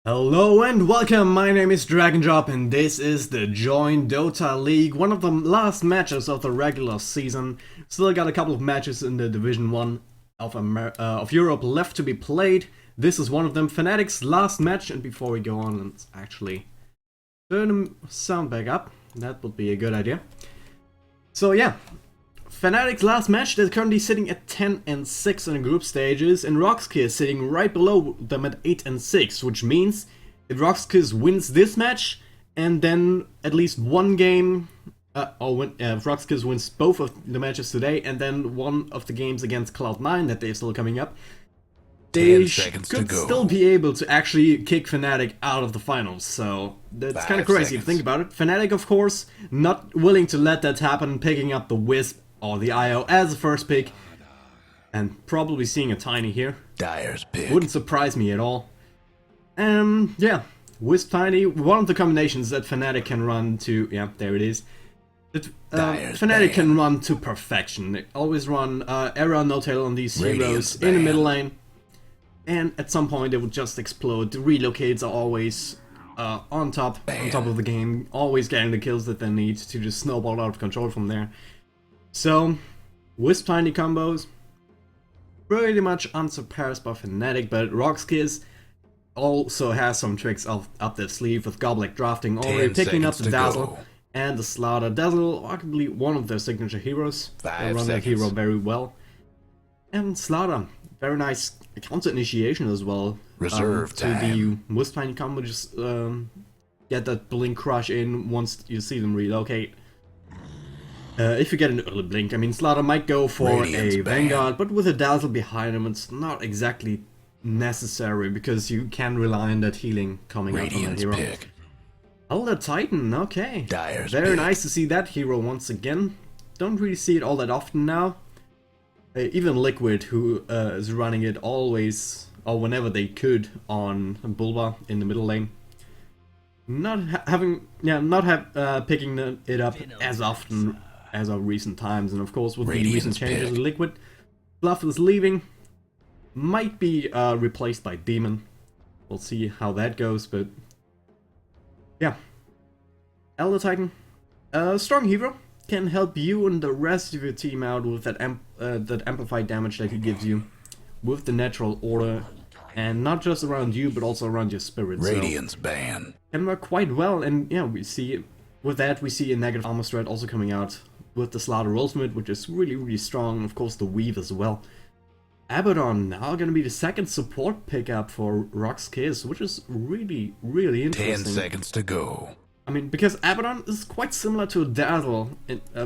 Hello and welcome, my name is DragonDrop and this is the joinDOTA League, one of the last matches of the regular season. Still got a couple of matches in the Division 1 of Europe left to be played. This is one of them, Fnatic's last match, and before we go on, let's actually turn the sound back up. That would be a good idea. So yeah, Fnatic's last match, they're currently sitting at 10 and 6 in the group stages, and rox.KIS sitting right below them at 8 and 6, which means if rox.KIS wins this match, and then at least one game, if rox.KIS wins both of the matches today, and then one of the games against Cloud9 that they're still coming up, they could still be able to actually kick Fnatic out of the finals, so that's kind of crazy to think about it. Fnatic, of course, not willing to let that happen, picking up the Wisp or the IO as the first pick, and probably seeing a Tiny here. Dire's pick. Wouldn't surprise me at all. Yeah, Wisp Tiny, one of the combinations that Fnatic can run to, yeah, there it is. That Fnatic can run to perfection. They always run Era no-tail on these heroes in the middle lane, and at some point they would just explode. The relocates are always on top of the game, always getting the kills that they need to just snowball out of control from there. So, Wisp Tiny combos, pretty much unsurpassed by Fnatic, but rox.KIS also has some tricks up their sleeve with Goblet drafting, already picking up the Dazzle and the Slaughter. Dazzle, arguably one of their signature heroes. They run that hero very well. And Slaughter, very nice counter initiation as well. To the Wisp Tiny combo, just get that Blink Crush in once you see them relocate. If you get an early blink, I mean, Slaughter might go for a Vanguard, but with a Dazzle behind him, it's not exactly necessary, because you can rely on that healing coming out from that hero. Elder Titan, okay. Very nice to see that hero once again. Don't really see it all that often now. Even Liquid, who is running it always, or whenever they could, on Bulba in the middle lane. Picking it up as often as of recent times, and of course with the recent changes in Liquid, Bluff is leaving, might be replaced by Demon. We'll see how that goes, but yeah. Elder Titan, strong hero, can help you and the rest of your team out with that amplified damage that he gives you with the natural order, and not just around you but also around your spirit. Radiance ban can work quite well, and yeah, we see with that we see a negative armor strat also coming out with the Slaughter ultimate, which is really strong, and of course the Weave as well. Abaddon now gonna be the second support pickup for rox.KIS, which is really interesting. 10 seconds to go. I mean, because Abaddon is quite similar to a Dazzle,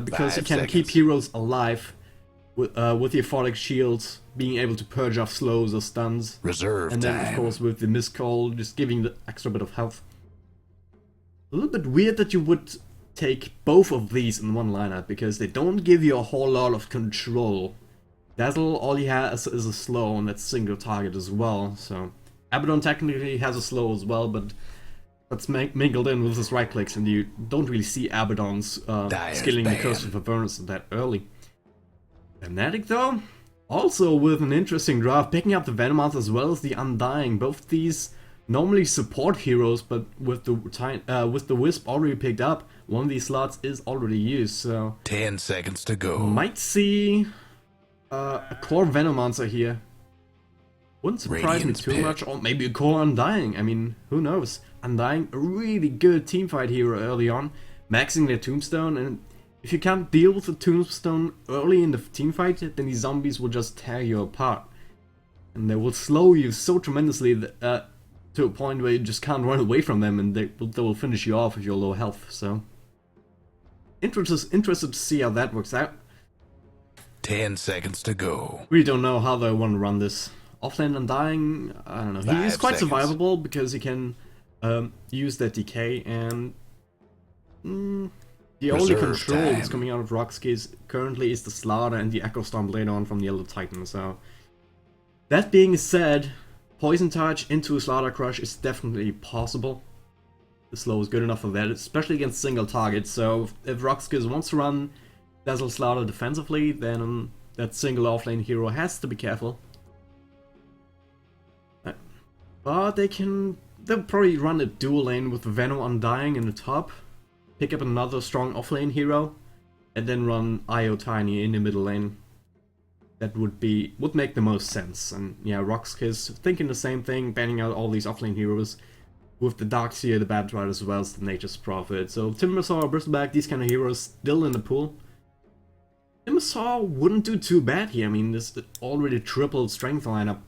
because you can keep heroes alive with the Aphotic Shields, being able to purge off slows or stuns. And then of course with the Miscall, just giving the extra bit of health. A little bit weird that you would take both of these in one lineup, because they don't give you a whole lot of control. Dazzle, all he has is a slow, and that's single target as well, so Abaddon technically has a slow as well, but that's mingled in with his right clicks, and you don't really see Abaddon's skilling the Curse of Avernus that early. Fnatic though, also with an interesting draft, picking up the Venomoth as well as the Undying. Both these normally support heroes, but with the Wisp already picked up, one of these slots is already used, so 10 seconds to go. Might see a core Venomancer here. Wouldn't surprise me too much, or maybe a core Undying. I mean, who knows? Undying, a really good teamfight hero early on, maxing their Tombstone, and if you can't deal with the Tombstone early in the teamfight, then these zombies will just tear you apart, and they will slow you so tremendously that, to a point where you just can't run away from them, and they will finish you off if you're low health. So interested to see how that works out. 10 seconds to go. We don't know how they want to run this. Offlane Undying, I don't know. He is quite survivable because he can use that decay, and the only control that's coming out of rox.KIS currently is the Slaughter and the Echo Storm later on from the Elder Titan. So that being said, Poison Touch into a Slaughter Crush is definitely possible. The slow is good enough for that, especially against single targets. So if rox.KIS wants to run Dazzle Slaughter defensively, then that single offlane hero has to be careful. But they can they'll probably run a dual lane with Venom Undying in the top, pick up another strong offlane hero, and then run IO Tiny in the middle lane. That would make the most sense. And yeah, rox.KIS thinking the same thing, banning out all these offlane heroes with the Darkseer, the Bad Ride, as well as the Nature's Prophet. So Timbersaw, Bristleback, these kind of heroes still in the pool. Timbersaw wouldn't do too bad here. I mean, this already tripled strength lineup.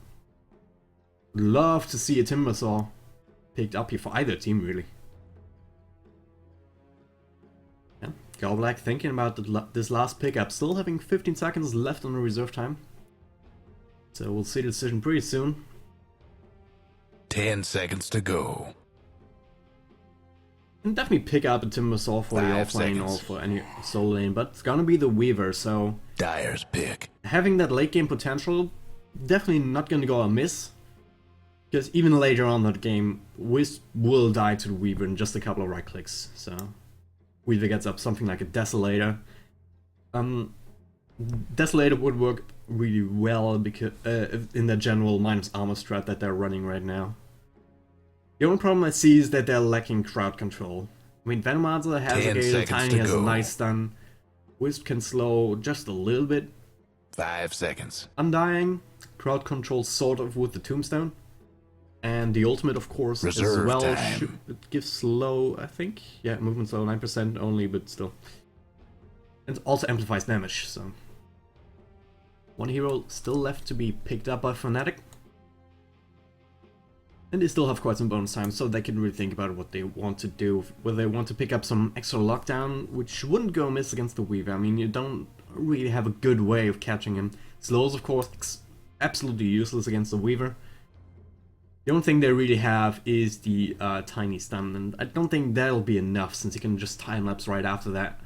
Love to see a Timbersaw picked up here for either team, really. Yeah, Galblack thinking about this last pickup, still having 15 seconds left on the reserve time. So we'll see the decision pretty soon. 10 seconds to go. Can definitely pick up a Timbersaw for the offlane or for any solo lane, but it's gonna be the Weaver, so Dire's pick. having that late game potential, definitely not gonna go amiss. Because even later on in the game, Wisp will die to the Weaver in just a couple of right clicks, so Weaver gets up something like a Desolator. Desolator would work really well because in the general minus armor strat that they're running right now. The only problem I see is that they're lacking crowd control. I mean, Venomancer has a gale, Tiny has a nice stun, Wisp can slow just a little bit. 5 seconds. Undying, crowd control sort of with the Tombstone. And the ultimate, of course, Reserve as well. time. It gives slow, I think. Yeah, movement slow, 9% only, but still. And also amplifies damage, so. One hero still left to be picked up by Fnatic. And they still have quite some bonus time, so they can really think about what they want to do. Whether they want to pick up some extra lockdown, which wouldn't go amiss against the Weaver. I mean, you don't really have a good way of catching him. Slows, of course, absolutely useless against the Weaver. The only thing they really have is the Tiny Stun, and I don't think that'll be enough since you can just time-lapse right after that.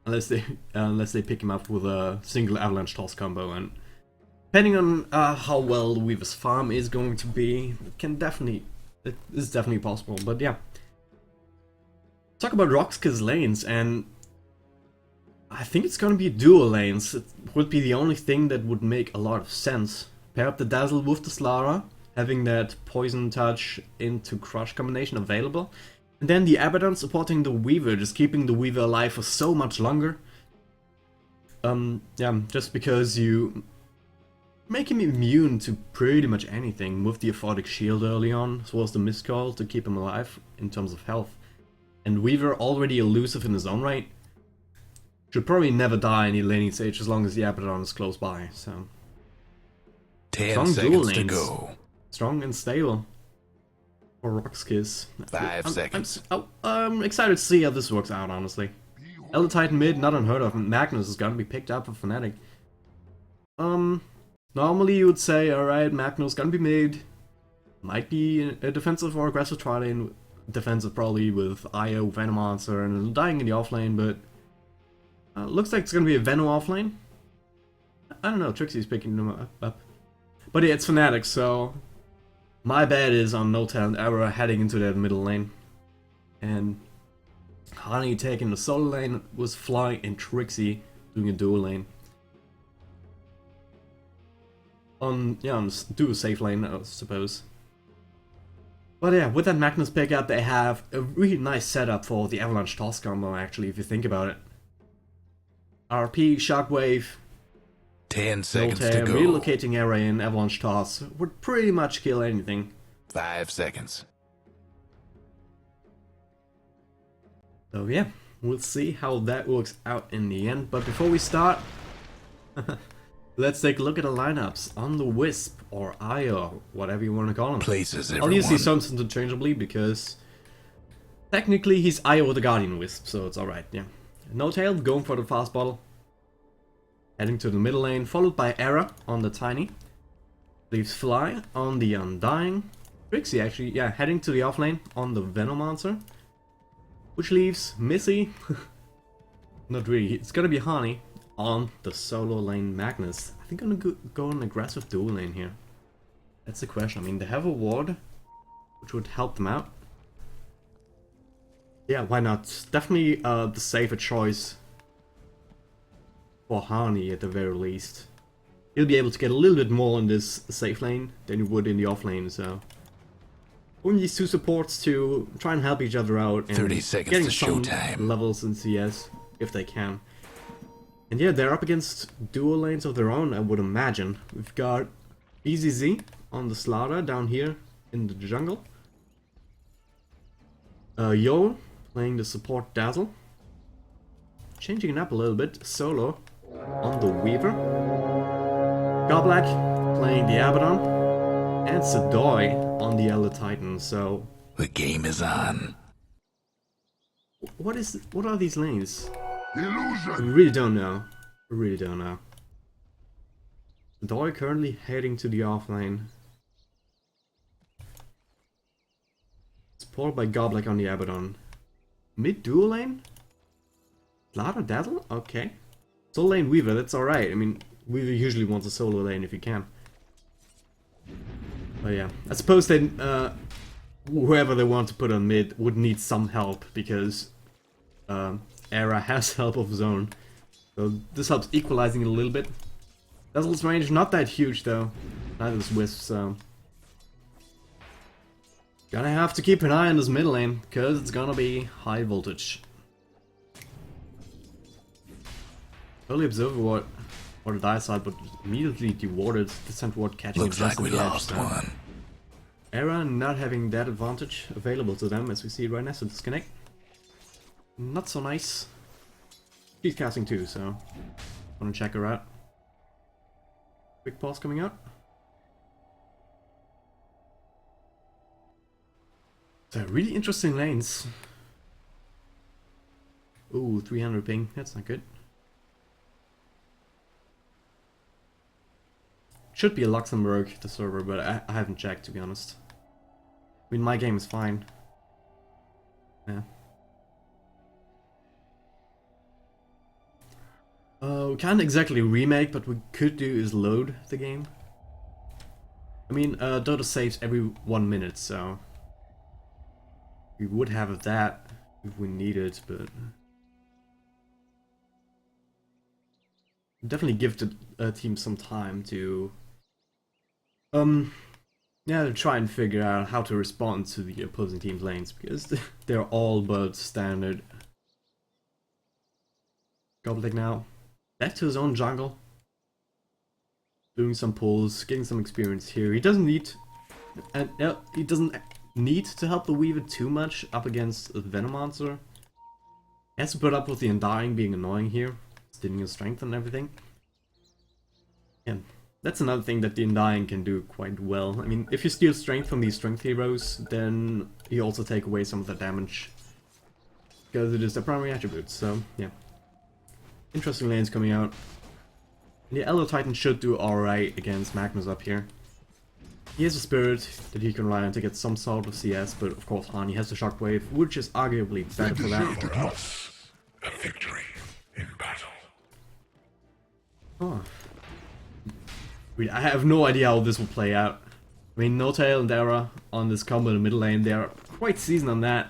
Unless they pick him up with a single Avalanche Toss combo, and depending on how well the Weaver's farm is going to be, it is definitely possible, but yeah. Talk about rox.KIS lanes, and I think it's gonna be dual lanes. It would be the only thing that would make a lot of sense. Pair up the Dazzle with the Slara, having that Poison Touch into Crush combination available. And then the Abaddon supporting the Weaver, just keeping the Weaver alive for so much longer. Yeah, just because you make him immune to pretty much anything with the Aphotic Shield early on, as well as the Miscall to keep him alive in terms of health. And Weaver already elusive in his own right. Should probably never die any laning stage as long as the Abaddon is close by, so. 10 Strong dual seconds to lanes. go. Strong and stable for rox.KIS. 5 seconds. I'm excited to see how this works out, honestly. Elder Titan mid, not unheard of. Magnus is gonna be picked up for Fnatic. Normally you would say, alright, Magnus gonna be mid. Might be a defensive or aggressive tri-lane. Defensive probably with IO, Venomancer, and dying in the offlane, but looks like it's gonna be a Venom offlane. I don't know, Trixie's picking them up. But yeah, it's Fnatic, so my bet is on No Talent Error heading into that middle lane. And Honey taking the solo lane was Fly and Trixie doing a dual lane. On do a safe lane, I suppose. But yeah, with that Magnus pickup, they have a really nice setup for the Avalanche Toss combo, actually, if you think about it. RP, Shockwave, 10 seconds to Join'DOTA, go. relocating area in Avalanche Toss would pretty much kill anything. 5 seconds. So yeah, we'll see how that works out in the end. But before we start, let's take a look at the lineups on the Wisp, or IO, whatever you want to call him. Places, I'll use these everyone. terms interchangeably because technically he's IO the Guardian Wisp, so it's alright, yeah. No Tail going for the fast bottle. Heading to the middle lane, followed by Era on the Tiny. Leaves Fly on the Undying. Trixie actually, yeah, heading to the off lane on the Venomancer. Which leaves Missy, not really, it's gonna be Honey on the solo lane Magnus. I think I'm gonna go an aggressive dual lane here. That's the question. I mean, they have a ward, which would help them out. Yeah, why not? Definitely the safer choice for Honey at the very least. he'll be able to get a little bit more in this safe lane than he would in the off lane, so... Only these two supports to try and help each other out and 30 seconds getting to some showtime. levels in CS, if they can. And yeah, they're up against dual lanes of their own, I would imagine. We've got EZZ on the Slaughter down here in the jungle. Yo playing the support Dazzle. Changing it up a little bit, Solo on the Weaver. Goblak playing the Abaddon. And Sadoy on the Elder Titan, so... The game is on. What are these lanes? Illusion. We really don't know. We really don't know. Sadoy currently heading to the off lane. Supported by Goblak on the Abaddon. Mid dual lane? Slaughter Dazzle? Okay. Solo lane Weaver, that's alright. I mean, Weaver usually wants a solo lane if he can. But yeah, I suppose then whoever they want to put on mid would need some help because Era has help of his own. So this helps equalizing it a little bit. Dazzle's range not that huge though. Neither is Wisp, so... Gonna have to keep an eye on this mid lane, because it's gonna be high voltage. Totally observe what the dire side, but immediately dewarded the Descent Ward catching Looks it just like we at the edge, lost so. one. Era not having that advantage available to them as we see it right now, so disconnect. Not so nice. She's casting too, so wanna check her out. Quick pause coming out. So really interesting lanes. Ooh, 300 ping, that's not good. Should be a Luxembourg, the server, but I haven't checked, to be honest. I mean, my game is fine. Yeah. We can't exactly remake, but we could do is load the game. I mean, Dota saves every 1 minute, so... we would have that if we need it, but... definitely give the team some time to... yeah, to try and figure out how to respond to the opposing team's lanes, because they're all but standard. Goblin now, back to his own jungle. Doing some pulls, getting some experience here. He doesn't need... and he doesn't need to help the Weaver too much up against the Venom Monster. He has to put up with the Undying being annoying here, stealing his strength and everything. And that's another thing that the Undying can do quite well. I mean, if you steal strength from these strength heroes, then you also take away some of the damage. Because it is their primary attributes, so yeah. Interesting lanes coming out. The Elder Titan should do alright against Magnus up here. He has a spirit that he can rely on to get some sort of CS, but of course Hani has the shockwave, which is arguably better for that. For us, a victory in battle. Oh. I have no idea how this will play out. I mean, N0tail and Era on this combo in the middle lane, they're quite seasoned on that.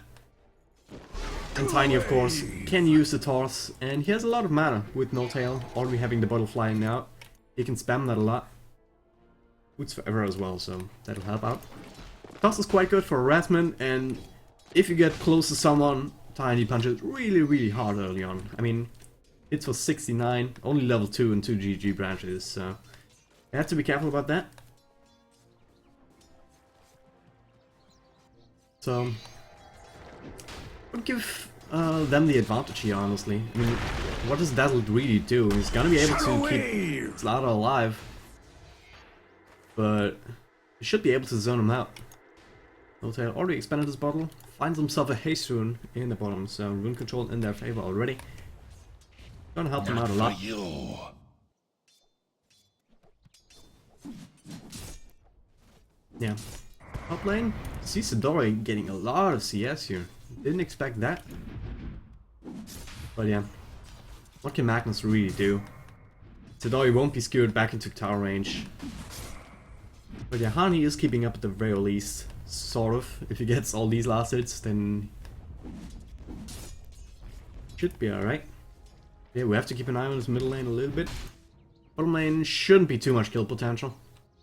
And Tiny, of course, can use the Taurus, and he has a lot of mana with N0tail, already having the butterfly now. He can spam that a lot. Boots for Era as well, so that'll help out. Toss is quite good for harassment, and if you get close to someone, Tiny punches really, really hard early on. I mean, hits for 69, only level 2 and 2 GG branches, so you have to be careful about that. So, I'll give them the advantage here, honestly. I mean, what does Dazzle really do? He's gonna be able to keep Slaughter alive, but he should be able to zone him out. N0tail already expanded his bottle, finds himself a haste rune in the bottom, so rune control in their favor already. Gonna help him out a lot. Yeah. Top lane, see Sadoy getting a lot of CS here. Didn't expect that. But yeah, what can Magnus really do? Sadoy won't be skewed back into tower range. But yeah, Hani is keeping up at the very least, sort of. If he gets all these last hits, then should be alright. Yeah, we have to keep an eye on his middle lane a little bit. Bottom lane shouldn't be too much kill potential.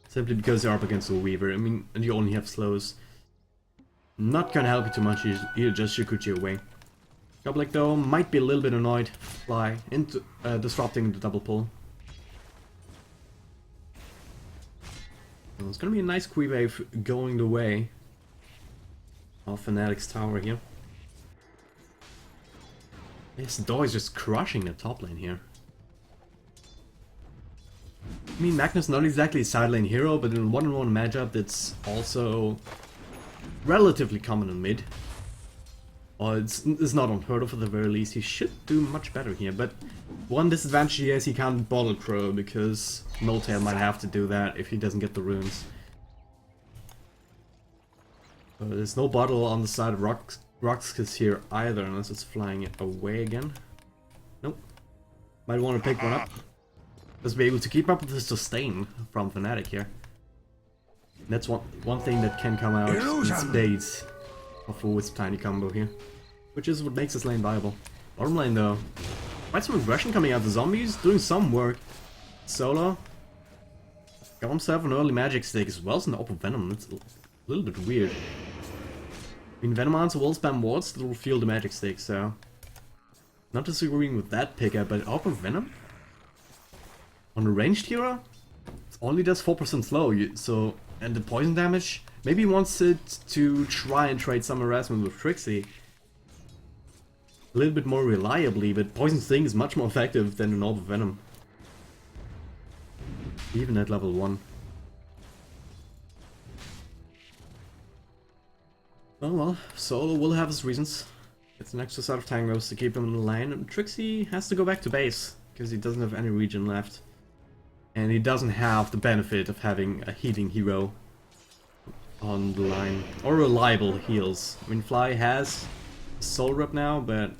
Simply because you're up against a Weaver. I mean, and you only have slows. Not gonna help you too much, you just Shukuchi away. Goblik though might be a little bit annoyed. Fly into disrupting the double pull. Well, it's gonna be a nice Kui wave going the way of Fnatic's tower here. This Dog is just crushing the top lane here. I mean, Magnus not exactly a side lane hero, but in a one-on-one matchup that's also relatively common in mid. Or it's not unheard of at the very least. He should do much better here, but one disadvantage he has, he can't bottle crow because Moltail might have to do that if he doesn't get the runes. There's no bottle on the side of rox.KIS here either, unless it's flying it away again. Nope. Might want to pick one up. Just be able to keep up with the sustain from Fnatic here. That's one thing that can come out in spades of a Wisp Tiny combo here. Which is what makes this lane viable. Bottom lane though, quite some aggression coming out. The zombies doing some work. Solo got himself an early magic stick as well as an Opal Venom. That's a little bit weird. I mean, Venomance will spam wards that will feel the magic stick, so not disagreeing with that pickup, but Opal Venom? On a ranged hero? It only does 4% slow, so, and the poison damage? Maybe he wants it to try and trade some harassment with Trixie. A little bit more reliably, but Poison Sting is much more effective than an Orb of Venom. Even at level 1. Oh well, Solo will have his reasons. It's an extra set of tangos to keep him in the lane, and Trixie has to go back to base, because he doesn't have any regen left. And he doesn't have the benefit of having a healing hero on the line. Or reliable heals. I mean, Fly has Soul Rep now, but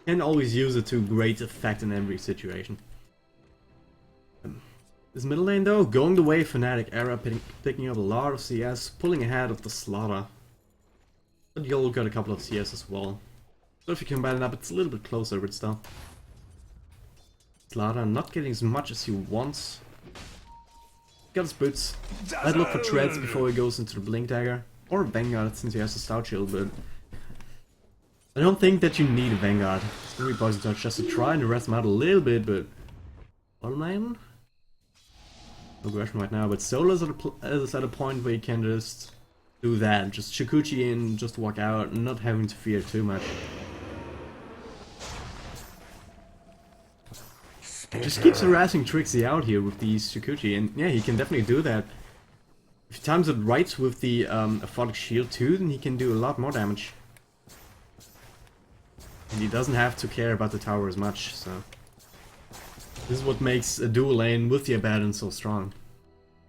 can't always use it to great effect in every situation. This middle lane though, going the way of Fnatic era, picking up a lot of CS, pulling ahead of the Slaughter. But Yol got a couple of CS as well. So if you combine it up, it's a little bit closer, but still. Slaughter not getting as much as he wants. Got his boots. I'd look for treads before he goes into the Blink Dagger. Or a Vanguard since he has a Stout Shield, but I don't think that you need a Vanguard. It's gonna be Poison Touch just to try and rest him out a little bit, but bottom lane? No aggression right now, but Solo's at a point where you can just do that. Just Shukuchi in, just walk out, and not having to fear too much. Just keeps harassing Trixie out here with these Shukuchi, and yeah, he can definitely do that. If he times it right with the Aphotic Shield too, then he can do a lot more damage. And he doesn't have to care about the tower as much, so... This is what makes a dual lane with the Abaddon so strong.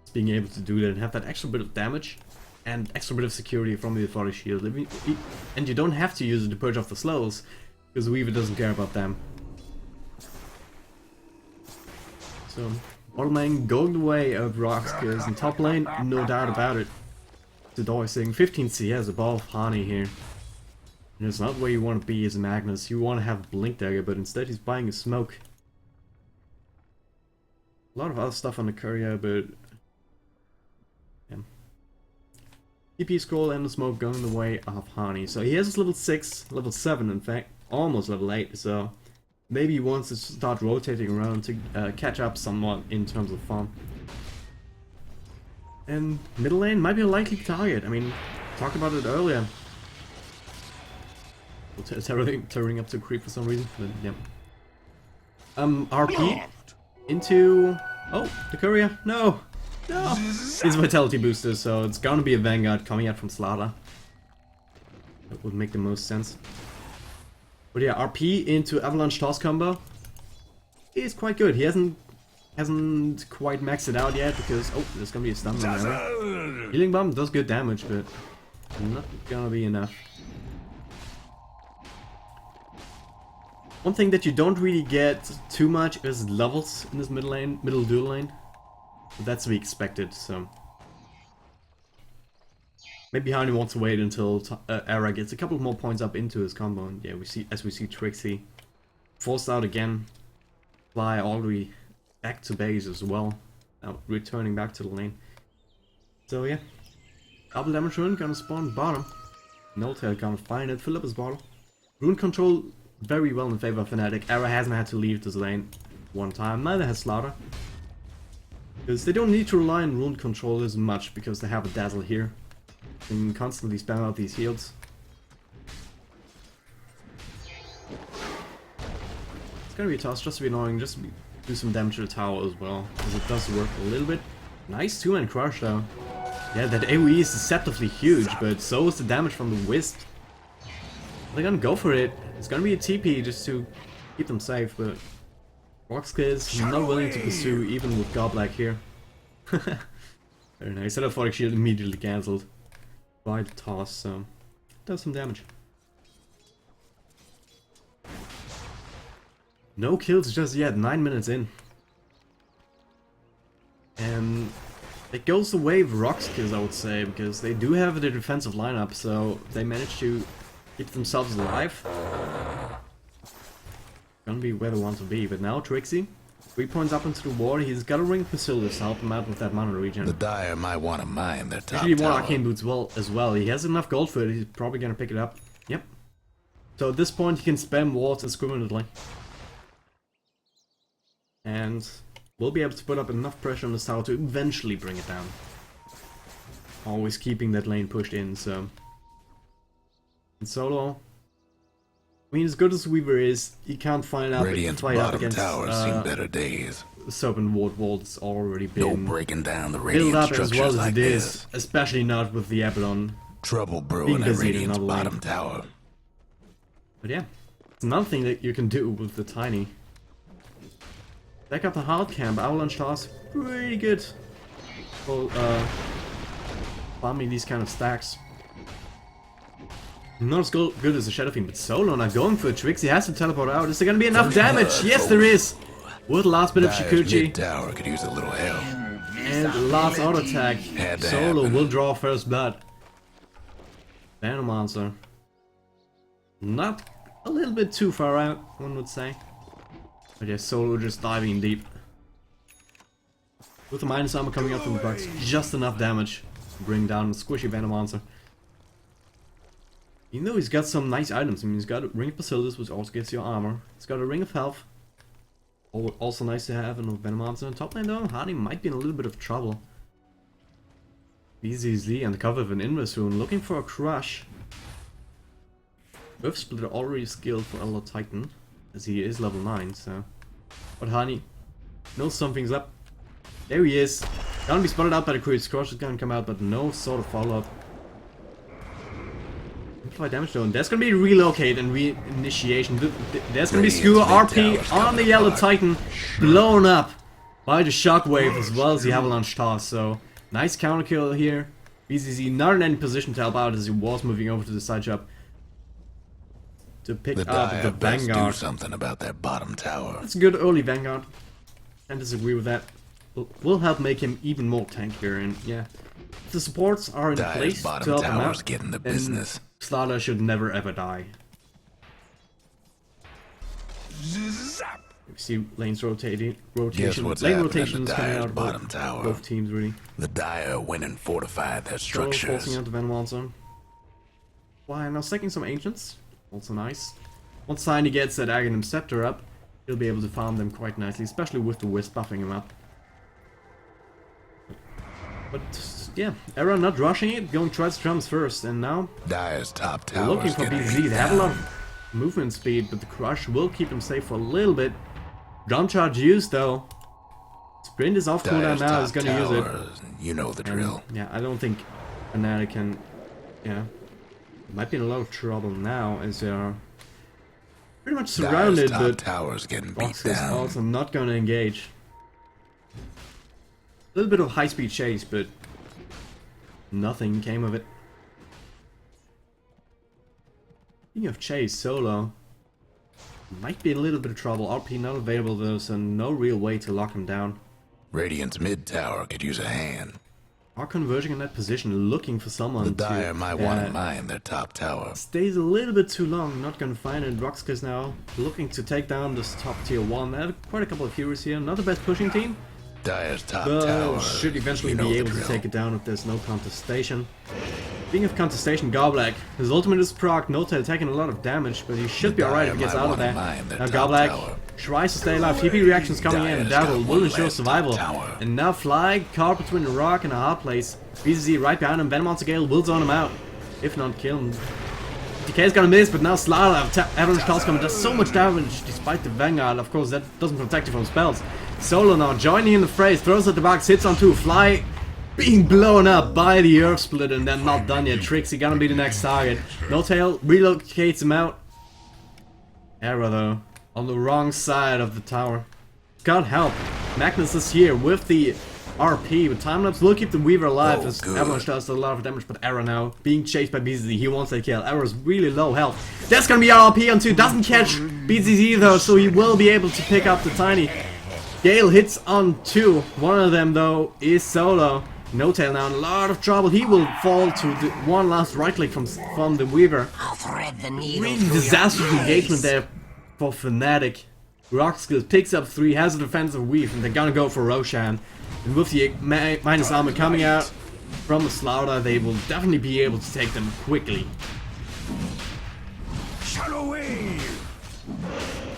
It's being able to do that and have that extra bit of damage and extra bit of security from the Aphotic Shield. And you don't have to use it to purge off the slows, because Weaver doesn't care about them. So, bottom lane going the way of rox.KIS, and top lane, no doubt about it. The door is saying 15 CS above Hani here. And it's not where you want to be as Magnus. You want to have Blink Dagger, but instead he's buying a smoke. A lot of other stuff on the courier, but yeah. TP scroll and the smoke going the way of Hani. So he has his level 6, level 7 in fact, almost level 8, so maybe he wants to start rotating around to catch up somewhat in terms of farm. And middle lane might be a likely target. I mean, talked about it earlier. Tearing up to creep for some reason, but yeah. RP into... Oh, the courier. No! No! It's vitality boosters, so it's gonna be a Vanguard coming out from Slaughter. That would make the most sense. But yeah, RP into Avalanche Toss combo is quite good. He hasn't quite maxed it out yet because... Oh, there's gonna be a stun there. Healing Bomb does good damage, but not gonna be enough. One thing that you don't really get too much is levels in this middle dual lane. But that's to be expected, so... Maybe Hani wants to wait until Era gets a couple more points up into his combo, and yeah, we see Trixie forced out again. Fly already back to base as well. Now returning back to the lane. So yeah. Double damage rune gonna spawn bottom. No tail gonna find it, fill up his bottle. Rune control very well in favor of Fnatic. Era hasn't had to leave this lane one time, neither has Slaughter. Because they don't need to rely on rune control as much because they have a Dazzle here. They can constantly spam out these heals. It's gonna be tough, just to be annoying, just to do some damage to the tower as well. Because it does work a little bit. Nice 2-man crush though. Yeah, that AoE is deceptively huge, but so is the damage from the Wisp. They're gonna go for it. It's gonna be a TP just to keep them safe, but rox.KIS not willing to pursue even with Godblack here. Very nice. That Fortic Shield immediately cancelled by the toss, so does some damage. No kills just yet, 9 minutes in. And it goes the way of rox.KIS, I would say, because they do have the defensive lineup, so they managed to keep themselves alive. Gonna be where they want to be, but now Trixie, 3 points up into the war, he's got a ring Facilities to help him out with that mana regen. The Dire might want to mine their top Actually, more tower. arcane boots as well. He has enough gold for it, he's probably gonna pick it up. Yep. So at this point he can spam wards indiscriminately. And we'll be able to put up enough pressure on this tower to eventually bring it down. Always keeping that lane pushed in, so... In solo... I mean, as good as Weaver is, he can't find out Radiant's fight up bottom against tower's seen better days. Serpent Ward Wall that's already No been breaking down the built Radiant up as structures well as like it this. is, especially not with the Abaddon. Trouble brewing at busy in Radiant's another lane. bottom tower. But yeah, it's another thing that you can do with the Tiny. Back up the hard camp, Avalanche Toss, pretty good for farming these kind of stacks. Not as good as the Shadow Fiend, but Solo now going for a Trixie, has to teleport out. Is there gonna be enough damage? Yes, there is! With the last bit of Dire's Shikuchi. mid-tower could use a little help. And the last auto attack. Had to Solo happen. will draw first blood. Banner Monster. Not a little bit too far out, one would say. But yeah, Solo just diving deep. With the minus armor coming out from the bugs, just enough damage to bring down the squishy Banner Monster. Even though he's got some nice items, I mean, he's got a Ring of Facilities, which also gives you armor. He's got a Ring of Health. Also nice to have, and with Venom Monster on top lane though, Hardy might be in a little bit of trouble. BZZ on the cover of an Inverse Rune, looking for a crush. Earth Splitter already skilled for Elder Titan, as he is level 9, so... But Hardy knows something's up. There he is. Gonna be spotted out by the Creed. Scorch is gonna come out, but no sort of follow-up. Amplified damage though, and there's gonna be relocate and reinitiation. There's gonna be Skewer RP on the Yellow Titan, blown up by the Shockwave as well as the Avalanche Toss. So nice counter kill here. BZZ not in any position to help out as he was moving over to the side shop to pick The up Dire the best do Vanguard. something about that bottom tower. It's a good early Vanguard. Can't disagree with that. Will help make him even more tankier, and yeah, if the supports are in Dire's place to bottom help him tower's out, getting the then business. Slaughter should never ever die. Zap. You see lanes rotating, Guess what's lane happening to rotations coming Dire's out of bottom tower? both teams really. The Dire went and fortified their Solo forcing structures. out the Venom Monster. Why, now stacking some Ancients, also nice. Once Tiny gets that Aghanim Scepter up, he'll be able to farm them quite nicely, especially with the Wisp buffing him up. But yeah, Era not rushing it, going towards drums first, and now Dire's top they're tower looking for BZ. They have a lot of movement speed, but the Crush will keep him safe for a little bit. Drum charge used though. Sprint is off cooldown now, he's gonna use it. You know the drill. Yeah, I don't think Fnatic can... Yeah. Might be in a lot of trouble now, as they are pretty much surrounded, Dire's top but tower's getting beat Rox is down. also not gonna engage. A little bit of high-speed chase, but nothing came of it. Speaking of chase, Solo might be in a little bit of trouble. RP not available though, so no real way to lock him down. Radiant's mid tower could use a hand. are converging in that position, looking for someone The Dire to might want to mine their top tower. stays a little bit too long, not gonna find it. rox.KIS now looking to take down this top tier 1. They have quite a couple of heroes here, not the best pushing team, Dire's top but tower. should eventually You know be the able to drill. take it down if there's no contestation. Speaking of contestation, Goblack, his ultimate is proc, no-tail taking a lot of damage, but he should be alright if he gets out of there. Now Goblack tries to stay alive, TP reactions coming in, Dazzle will ensure survival. And now Fly, caught between a rock and a hard place. BZZ right behind him, Venomancer Gale will zone him out, if not kill him. DK's gonna miss, but now Slarla, Avalanche Toss coming, does so much damage despite the Vanguard. Of course, that doesn't protect you from spells. Solo now joining in the fray, throws at the box, hits on 2, Fly being blown up by the Earth Split, and then not done yet. Trixie gonna be the next target. No-tail relocates him out. Error though, on the wrong side of the tower. God help, Magnus is here with the RP, but time-lapse will keep the Weaver alive as Avalanche does a lot of damage, but Error now being chased by BZZ, he wants that kill. Error's really low health. That's gonna be RP on 2, doesn't catch BZZ though, so he will be able to pick up the Tiny. Gale hits on 2, one of them though is Solo. No-tail now in a lot of trouble, he will fall to the one last right click from the Weaver. I'll thread the needle Really through your disastrous eyes. engagement there for Fnatic. rox.KIS picks up 3, has a defensive weave, and they're gonna go for Roshan. And with the minus armor coming out from the Slaughter, they will definitely be able to take them quickly. Shadow wave.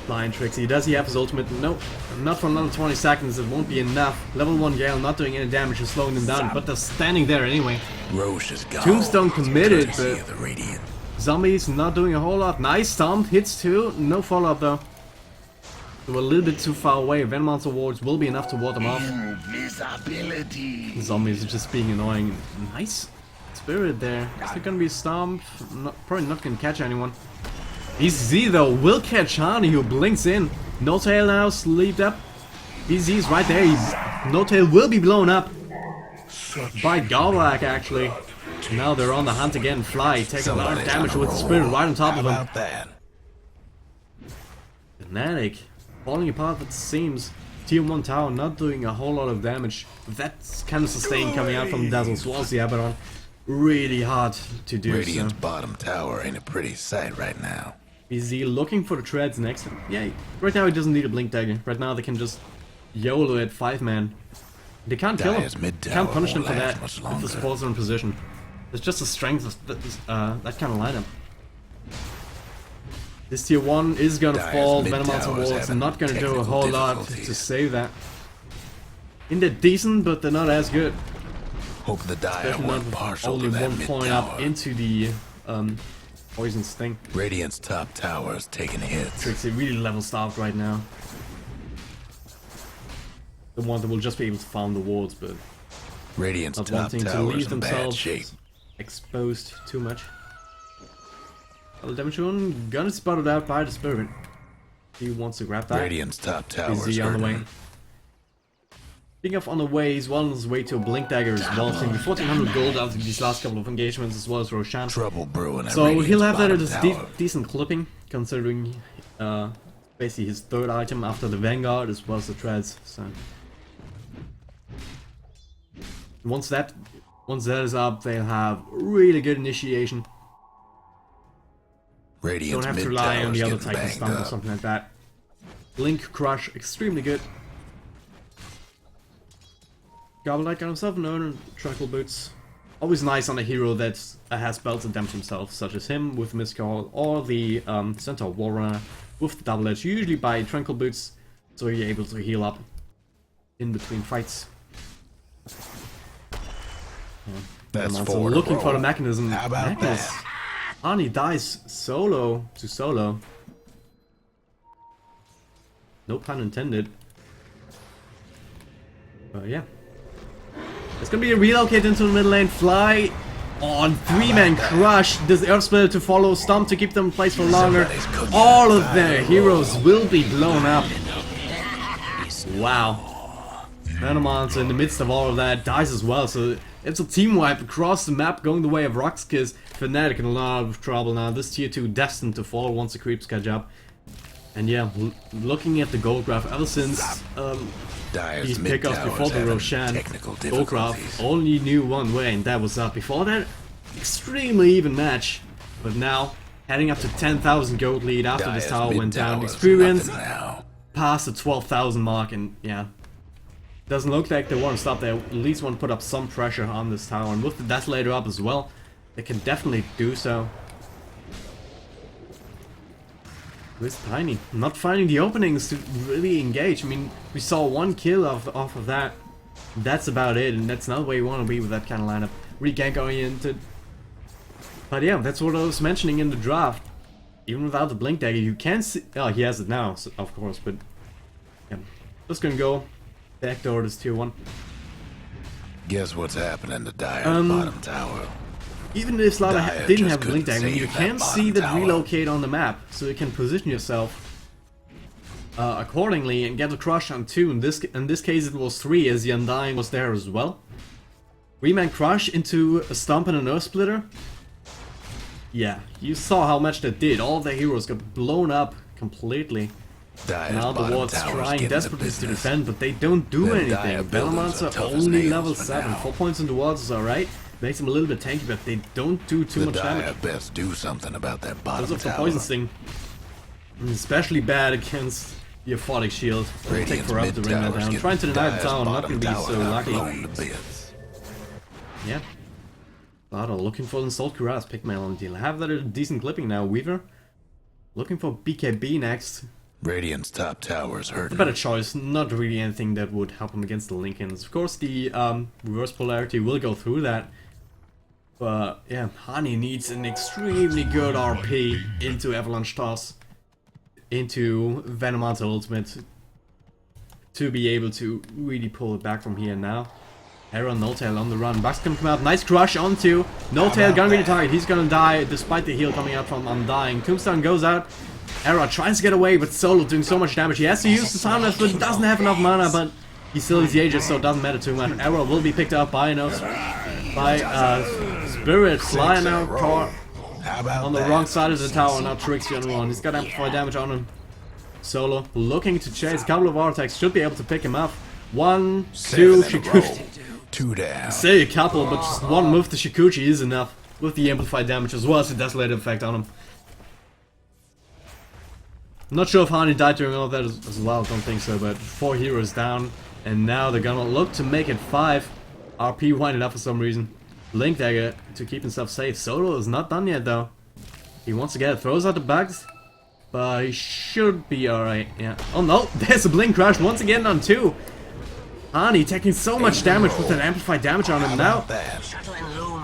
Flying Trixie, does he have his ultimate? Nope, not for another 20 seconds, it won't be enough. Level 1 Gale not doing any damage and slowing them down, but they're standing there anyway. Roche is gone. Tombstone committed, Courtesy but of the Radiant. Zombies not doing a whole lot. Nice stomp, hits 2, no follow-up though. They were a little bit too far away. Venomancer wards will be enough to ward them off. Invisibility. Zombies are just being annoying. Nice spirit there. Is there gonna be a stomp? Probably not gonna catch anyone. BZZ though will catch Hani, who blinks in. No-tail now sleeped up. BZZ's right there. No-tail will be blown up by Goblack actually. Now they're on the hunt again. Fly taking a lot of damage with the spirit right on top of him. About that. Fnatic falling apart at the seams. Tier 1 tower not doing a whole lot of damage. That's kind of sustain coming out from Dazzle Swallows the Abaddon. Really hard to do. Radiant's So. bottom tower ain't a pretty sight right now. BZ looking for the treads next. Yeah, right now he doesn't need a blink dagger. Right now they can just YOLO at 5-man. They can't kill him. Dire's mid Can't tower punish him won't for that last much if the longer. supports are in position. It's just the strength of that kind of lineup. This tier 1 is gonna Dire's fall. mid Venomancer towers wards having not gonna do a technical whole lot to difficulties. save that. And they're decent, but they're not as good. Hope the Dire Especially weren't not with partial only to that 1 mid point up tower. into the poison sting. Radiant's top tower is taking hits. Trixie really level starved right now. The one that will just be able to farm the wards, but Radiant's not top wanting to tower leave is in bad themselves shape. exposed too much. Well, damage one gun is spotted out by the spirit. He wants to grab that. Radiant's top tower Is is he on the way? hurting. Speaking of on the way, he's well on his way to a blink dagger as well, seeing 1400 gold after these last couple of engagements as well as Roshan. Trouble brewing at So Radiant's he'll have that bottom as tower. decent clipping, considering basically his 3rd item after the Vanguard as well as the treads. So once that is up, they'll have really good initiation. Radiant's Don't have to mid rely on tower's the other getting Titan banged stomp or up. something like that. Blink Crush, extremely good. Goblet got himself an owner, Tranquil Boots. Always nice on a hero that has spells that damage himself, such as him with Miscall, or the Centaur Warrunner with the double edge, usually by Tranquil Boots, so you're able to heal up in between fights. That's So four in a looking for row. the mechanism. How about Magnus. that? Ani dies solo to solo. No pun intended. Yeah. It's gonna be a relocate into the middle lane. Fly on 3-man crush. This Earth Splitter to follow. Stomp to keep them in place for longer. Somebody's cooking All that of their fire. heroes will be blown up. Wow. Venomancer in the midst of all of that dies as well, so it's a team wipe across the map going the way of rox.KIS. Fnatic in a lot of trouble now. This tier 2 destined to fall once the creeps catch up. And yeah, looking at the gold graph, ever since Dire's these mid pickoffs tower's before the having Roshan. technical Goldcraft difficulties. only knew one way, and that was up. Before that, extremely even match. But now, heading up to 10,000 gold lead after this Dire's tower mid went down. tower's Experience nothing now. past the 12,000 mark, and yeah. Doesn't look like they want to stop. They at least want to put up some pressure on this tower, and with the Desolator up as well, they can definitely do so. This Tiny not finding the openings to really engage. I mean, we saw one kill off of that. That's about it, and that's not where you want to be with that kind of lineup. Really gank oriented. But yeah, that's what I was mentioning in the draft. Even without the Blink Dagger, you can see. Oh, he has it now, so, of course. But yeah, just gonna go backdoor this tier 1. Guess what's happening to Dire's bottom tower? Even if Slaughter Dire didn't just have a Blink couldn't Dagger, you save can that see bottom that tower. relocate on the map, so you can position yourself accordingly and get a crush on 2. In this case, it was 3, as the Undying was there as well. 3-man crush into a Stomp and an Earth Splitter. Yeah, you saw how much that did. All the heroes got blown up completely. Dire's Now the bottom Ward's tower's trying getting the desperately to business. defend, but they don't do Them anything. Dire buildings are Venomancer tough as only nails level for 7. now. 4 points in the wards is alright. Makes him a little bit tanky, but they don't do too The much Dire damage. best do something about that bottom Because of the tower. Poison Sting. And especially bad against the Aphotic Shield. It'll take Radiant's forever to mid bring that tower's down. getting Trying to deny the Dire's tower, not bottom gonna be tower so lucky. blown to bits. Yeah. Lado looking for the Installed Kuraz, Pigmail on the deal. Have that at a decent clipping now. Weaver looking for BKB next. Radiant's top tower's A hurting. better choice, not really anything that would help him against the Lincolns. Of course, the reverse polarity will go through that. But yeah, Honey needs an extremely good RP into Avalanche Toss, into Venomancer Ultimate, to be able to really pull it back from here now. Hera, No Tail on the run. Bugs can come out. Nice crush onto No Tail. Gonna be the target. He's gonna die despite the heal coming out from Undying. Tombstone goes out. Hera tries to get away, but Solo doing so much damage. He has to use the Timeless, but doesn't have enough mana, but he still is the Aegis, so it doesn't matter too much. Hera will be picked up by Spirit. Slayer now caught How about on the that? wrong side of the tower. Now Tricks the other one. He's got amplified damage on him. Solo looking to chase. A couple of attacks should be able to pick him up. 1, 2, 7 in a row. Shikuchi. 2 down. Say a couple, but just one move to Shikuchi is enough. With the amplified damage as well as the Desolator effect on him. Not sure if Hani died during all of that as well, don't think so, but 4 heroes down. And now they're gonna look to make it 5. RP winded up for some reason. Link Dagger to keep himself safe. Solo is not done yet though. He wants to get it, throws out the bugs. But he should be alright, yeah. Oh no, there's a Blink Crush once again on 2. Hani taking so much damage with that amplified damage on him now. That.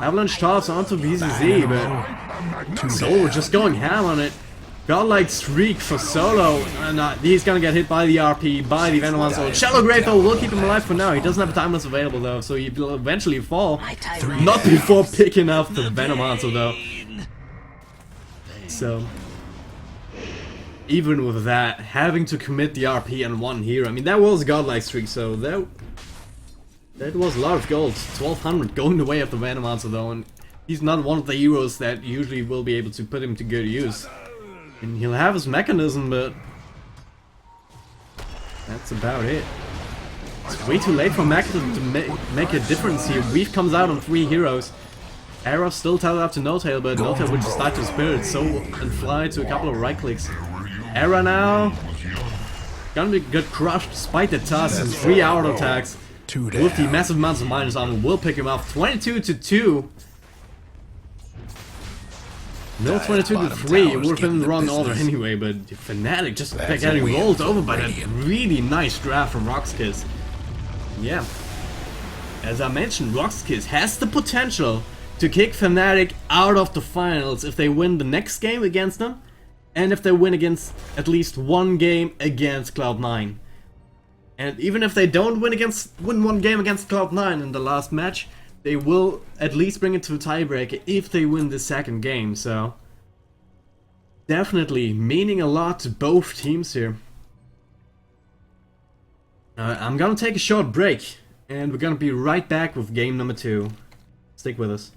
Avalanche toss onto BZZ, but Solo just going ham on it. Godlike streak for Solo, and he's gonna get hit by the RP, by the Venomancer. Shallow Grave though will keep him alive for now. He doesn't have timeless available though, so he will eventually fall. Not before picking up the Venomancer though. So, even with that, having to commit the RP on one hero, I mean that was a Godlike streak, so that was a lot of gold. 1200 going the way of the Venomancer though, and he's not one of the heroes that usually will be able to put him to good use. And he'll have his mechanism, but that's about it. It's way too late for mechanism to make a difference here. Weave comes out on 3 heroes. Arrow still tells out to No Tail, but No Tail would just die to Spirit, so and fly to a couple of right clicks. Arrow now gonna get crushed despite the toss and 3 auto attacks. 2 down. With the massive amounts of minus armor, will pick him off. 22-2. No, 22-3, it would have been in the wrong order anyway, but Fnatic just That's getting a win rolled for over by that Radiant. really nice draft from rox.KIS. Yeah. As I mentioned, rox.KIS has the potential to kick Fnatic out of the finals if they win the next game against them, and if they win against at least one game against Cloud9. And even if they don't win one game against Cloud9 in the last match, they will at least bring it to a tiebreaker if they win the second game, so definitely meaning a lot to both teams here. I'm gonna take a short break, and we're gonna be right back with game number 2. Stick with us.